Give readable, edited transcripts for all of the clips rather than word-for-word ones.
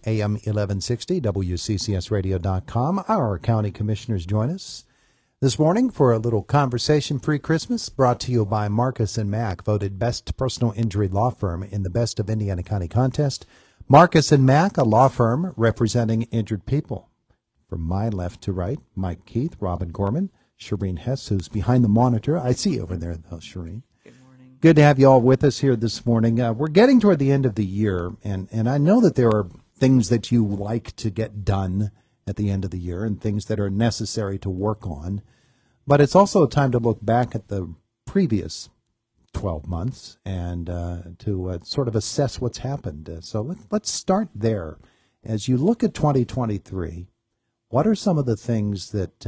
AM 1160, WCCSradio.com. Our county commissioners join us this morning for a little conversation pre-Christmas, brought to you by Marcus & Mack, voted best personal injury law firm in the Best of Indiana County contest. Marcus & Mack, a law firm representing injured people. From my left to right, Mike Keith, Robin Gorman, Shireen Hess, who's behind the monitor. I see you over there, though, Shireen. Good morning. Good to have you all with us here this morning. We're getting toward the end of the year, and I know that there are things that you like to get done at the end of the year and things that are necessary to work on. But it's also a time to look back at the previous 12 months and to sort of assess what's happened. So let's start there. As you look at 2023, what are some of the things that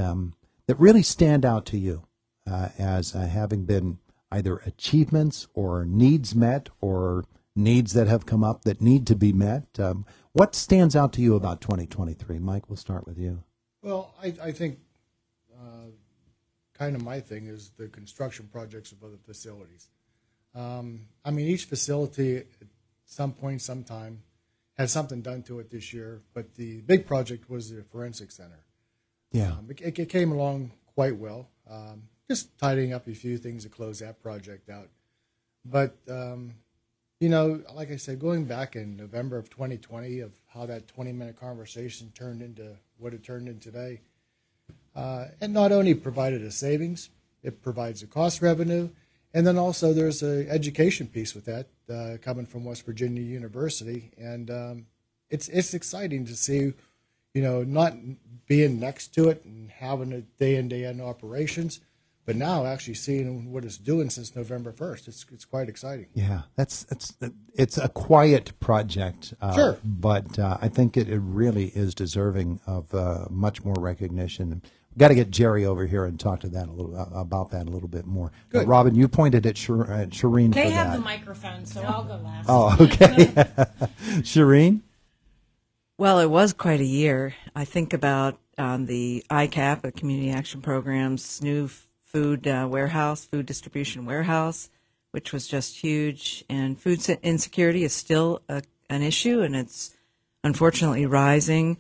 that really stand out to you as having been either achievements or needs met or needs that have come up that need to be met? What stands out to you about 2023? Mike, we'll start with you. Well, I think kind of my thing is the construction projects of other facilities. I mean, each facility at some point, sometime, had something done to it this year, but the big project was the forensic center. Yeah. It came along quite well, just tidying up a few things to close that project out. But, you know, like I said, going back in November of 2020 of how that 20-minute conversation turned into what it turned into today, and not only provided a savings, it provides a cost revenue, and then also there's an education piece with that coming from West Virginia University, and it's exciting to see, you know, not being next to it and having it day in day out operations, but now actually seeing what it's doing since November 1st. It's quite exciting. Yeah, it's a quiet project, sure, but I think it really is deserving of much more recognition. Got to get Jerry over here and talk to that about that a little bit more. Good. Robin, you pointed at Shireen They for have that. the microphone, so I'll go last. Oh, okay. Shireen? Well, it was quite a year. I think about the ICAP, the Community Action Program's new food warehouse, food distribution warehouse, which was just huge. And food insecurity is still an issue, and it's unfortunately rising.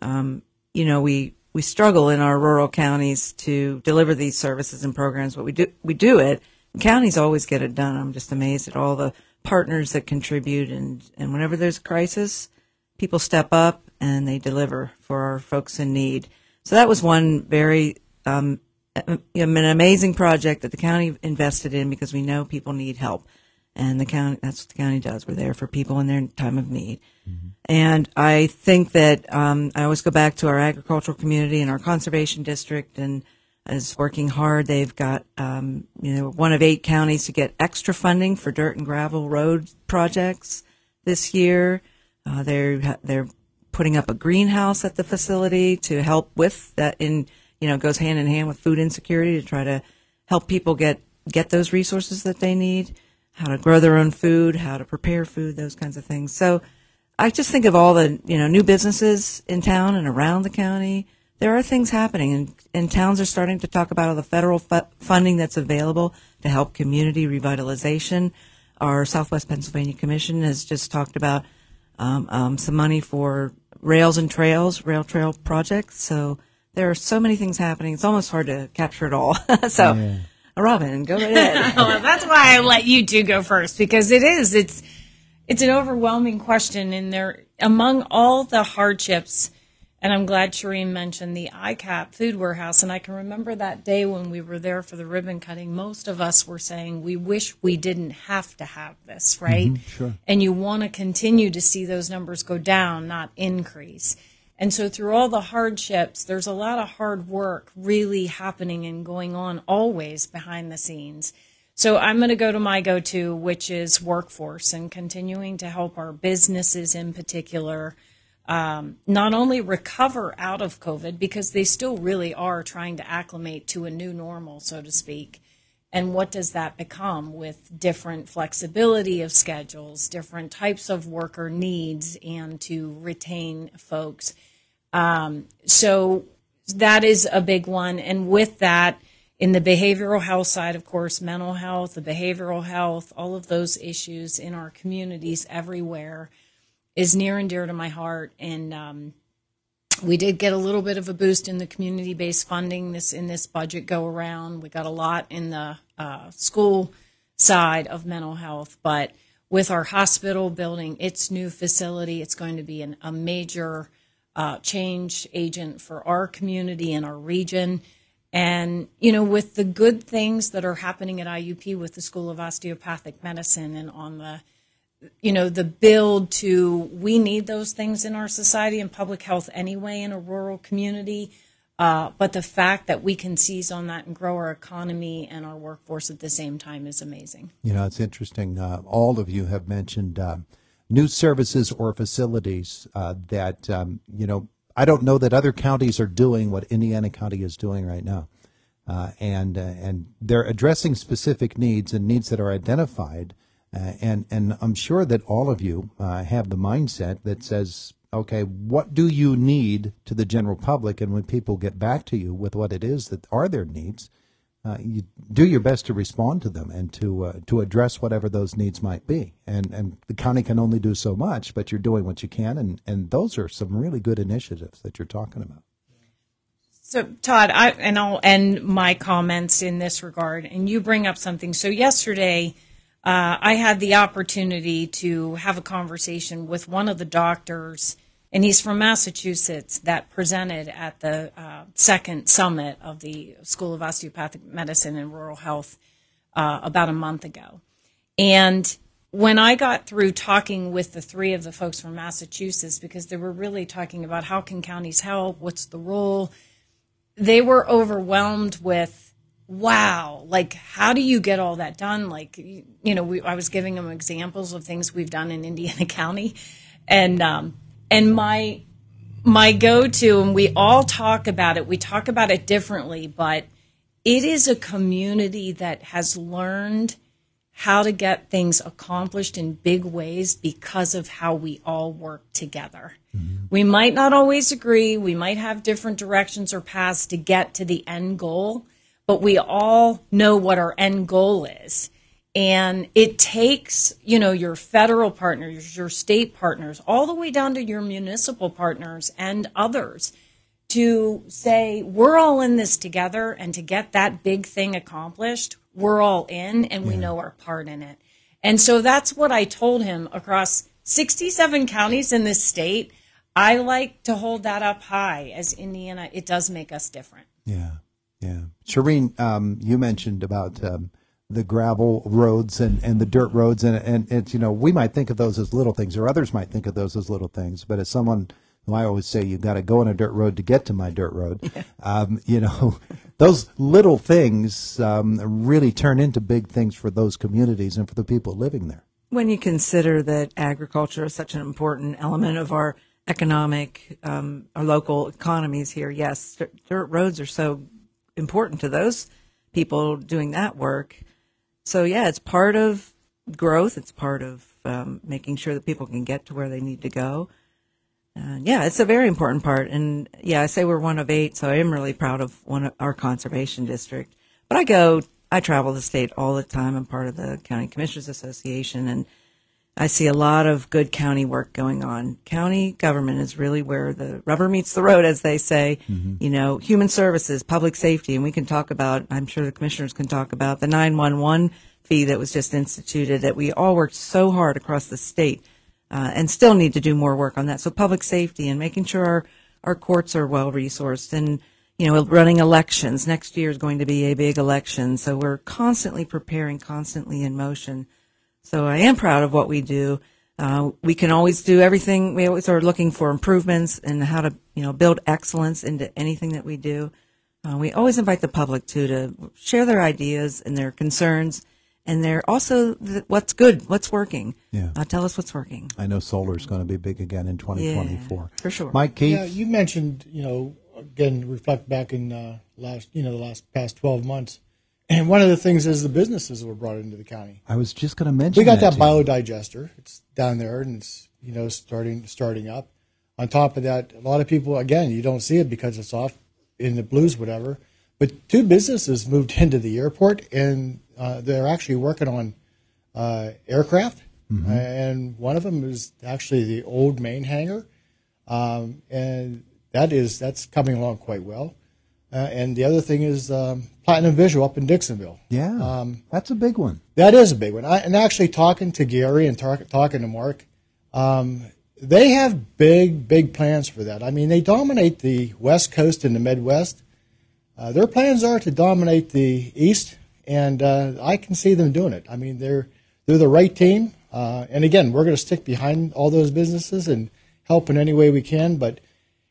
You know, we struggle in our rural counties to deliver these services and programs, but we do it. Counties always get it done. I'm just amazed at all the partners that contribute, and whenever there's a crisis, people step up and they deliver for our folks in need. So that was one very an amazing project that the county invested in because we know people need help. And that's what the county does. We're there for people in their time of need. Mm-hmm. And I think that I always go back to our agricultural community and our conservation district and is working hard. They've got, one of 8 counties to get extra funding for dirt and gravel road projects this year. They're putting up a greenhouse at the facility to help with that. Goes hand in hand with food insecurity to try to help people get those resources that they need, how to grow their own food, how to prepare food, those kinds of things. So I just think of all the, new businesses in town and around the county. There are things happening, and towns are starting to talk about all the federal funding that's available to help community revitalization. Our Southwest Pennsylvania Commission has just talked about some money for rail trail projects. So there are so many things happening. It's almost hard to capture it all. Yeah. Robin, go ahead. Well, that's why I let you two go first, because it's an overwhelming question, and there among all the hardships. And I'm glad Shireen mentioned the ICAP food warehouse. And I can remember that day when we were there for the ribbon cutting, most of us were saying, we wish we didn't have to have this, right? Mm-hmm, sure. And you want to continue to see those numbers go down, not increase. And so through all the hardships, there's a lot of hard work really happening and going on always behind the scenes. So I'm going to go to my go-to, which is workforce, and continuing to help our businesses in particular not only recover out of COVID, because they still really are trying to acclimate to a new normal, so to speak. And what does that become with different flexibility of schedules, different types of worker needs, and to retain folks. So that is a big one. And with that, in the behavioral health side, of course, mental health, the behavioral health, all of those issues in our communities everywhere. is near and dear to my heart. And we did get a little bit of a boost in the community-based funding in this budget go around. We got a lot in the school side of mental health, but with our hospital building its new facility, it's going to be a major change agent for our community and our region. And, with the good things that are happening at IUP with the School of Osteopathic Medicine and on the build to, we need those things in our society and public health anyway in a rural community. But the fact that we can seize on that and grow our economy and our workforce at the same time is amazing. It's interesting. All of you have mentioned new services or facilities that, I don't know that other counties are doing what Indiana County is doing right now. And they're addressing specific needs and needs that are identified. And I'm sure that all of you have the mindset that says, okay, what do you need to the general public? And when people get back to you with what it is that are their needs, you do your best to respond to them and to address whatever those needs might be. And the county can only do so much, but you're doing what you can. And those are some really good initiatives that you're talking about. So, Todd, I'll end my comments in this regard. And you bring up something. So yesterday, I had the opportunity to have a conversation with one of the doctors, and he's from Massachusetts, that presented at the second summit of the School of Osteopathic Medicine and Rural Health about a month ago. And when I got through talking with the three of the folks from Massachusetts, because they were really talking about how can counties help, what's the role, they were overwhelmed with, wow, like, how do you get all that done? Like, I was giving them examples of things we've done in Indiana County. And my go-to, and we all talk about it, we talk about it differently, but it is a community that has learned how to get things accomplished in big ways because of how we all work together. Mm-hmm. We might not always agree. We might have different directions or paths to get to the end goal, but we all know what our end goal is. And it takes, your federal partners, your state partners, all the way down to your municipal partners and others to say, we're all in this together, and to get that big thing accomplished, we're all in, and we know our part in it. And so that's what I told him across 67 counties in this state. I like to hold that up high as Indiana. It does make us different. Yeah. Shireen, you mentioned about the gravel roads and the dirt roads, and it's, we might think of those as little things, or others might think of those as little things, but as someone who I always say, you've got to go on a dirt road to get to my dirt road, those little things really turn into big things for those communities and for the people living there. When you consider that agriculture is such an important element of our economic, our local economies here, yes, dirt roads are so important to those people doing that work. So, it's part of growth. It's part of making sure that people can get to where they need to go. It's a very important part. And, I say we're one of 8, so I am really proud of our conservation district. But I travel the state all the time. I'm part of the County Commissioners Association, and I see a lot of good county work going on. County government is really where the rubber meets the road, as they say. Mm-hmm. Human services, public safety, and we can talk about, I'm sure the commissioners can talk about the 911 fee that was just instituted, that we all worked so hard across the state and still need to do more work on that. So public safety and making sure our courts are well resourced, and running elections. Next year is going to be a big election, so we're constantly preparing, constantly in motion. So I am proud of what we do. We can always do everything. We always are looking for improvements and how to, build excellence into anything that we do. We always invite the public to share their ideas and their concerns, and they're also what's good, what's working. Yeah. Tell us what's working. I know solar is going to be big again in 2024. Yeah, for sure. Mike Keith? Yeah, you mentioned, again, reflect back in the past 12 monts. And one of the things is the businesses were brought into the county. I was just going to mention we got that too. biodigester. It's down there, and it's starting up. On top of that, a lot of people, again, you don't see it because it's off in the blues, whatever. But 2 businesses moved into the airport, and they're actually working on aircraft and one of them is actually the old main hangar, and that's coming along quite well. And the other thing is Platinum Visual up in Dixonville. Yeah, that's a big one. That is a big one. And actually talking to Gary and talking to Mark, they have big plans for that. I mean, they dominate the West Coast and the Midwest. Their plans are to dominate the East, and I can see them doing it. I mean, they're the right team. And again, we're going to stick behind all those businesses and help in any way we can.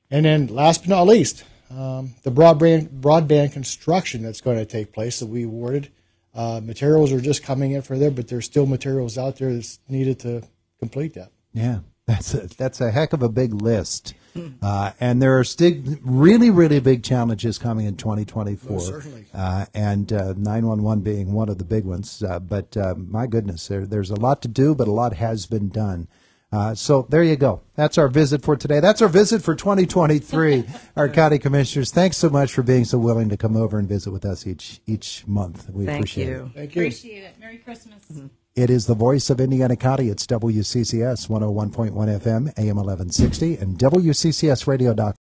And then last but not least, the broadband construction that's going to take place that we awarded. Materials are just coming in for there, but there's still materials out there that's needed to complete that. Yeah, that's a heck of a big list. And there are still really big challenges coming in 2024. Most certainly. And 911 being one of the big ones. But my goodness, there's a lot to do, but a lot has been done. So there you go. That's our visit for today. That's our visit for 2023. Our county commissioners, thanks so much for being so willing to come over and visit with us each month. We appreciate it. Thank you. Appreciate it. Merry Christmas. It is the voice of Indiana County. It's WCCS 101.1 FM, AM 1160, and WCCSradio.com.